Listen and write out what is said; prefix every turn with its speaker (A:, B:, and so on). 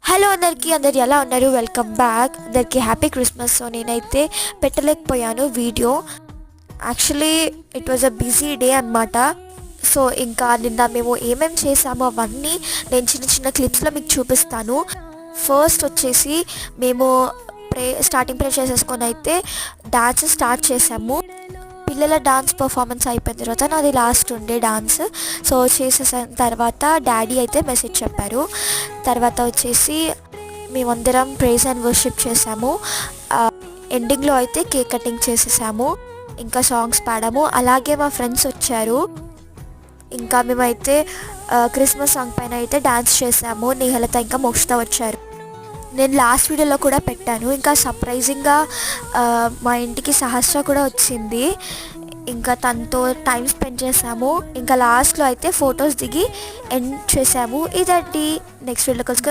A: Hello అందరికీ, అందరు ఎలా ఉన్నారు? Welcome back. అందరికీ హ్యాపీ క్రిస్మస్. సో నేనైతే పెట్టలేకపోయాను video. Actually it was a busy day అనమాట. సో ఇంకా నిన్న మేము ఏమేమి చేసామో అవన్నీ నేను చిన్న చిన్న క్లిప్స్లో మీకు చూపిస్తాను. ఫస్ట్ వచ్చేసి మేము స్టార్టింగ్ ప్రే చేసేసుకొని అయితే డాన్స్ స్టార్ట్ చేసాము. పిల్లల డాన్స్ పర్ఫార్మెన్స్ అయిపోయిన తర్వాత నాది లాస్ట్ ఉండే డాన్స్. సో చేసేసిన తర్వాత డాడీ అయితే మెసేజ్ చెప్పారు. తర్వాత వచ్చేసి మేమందరం ప్రైజ్ అండ్ వర్షిప్ చేసాము. ఎండింగ్లో అయితే కేక్ కటింగ్ చేసేసాము, ఇంకా సాంగ్స్ పాడాము. అలాగే మా ఫ్రెండ్స్ వచ్చారు. ఇంకా మేమైతే క్రిస్మస్ సాంగ్ పైన అయితే డాన్స్ చేసాము. నేహలత ఇంకా మోక్షిత వచ్చారు. నేను లాస్ట్ వీడియోలో కూడా పెట్టాను. ఇంకా సర్ప్రైజింగ్గా మా ఇంటికి సహస్ర కూడా వచ్చింది. ఇంకా తనతో టైం స్పెండ్ చేసాము. ఇంకా లాస్ట్లో అయితే ఫొటోస్ దిగి ఎండ్ చేసాము. ఇదండి. నెక్స్ట్ వీడియోలో కలుసుకుందాం.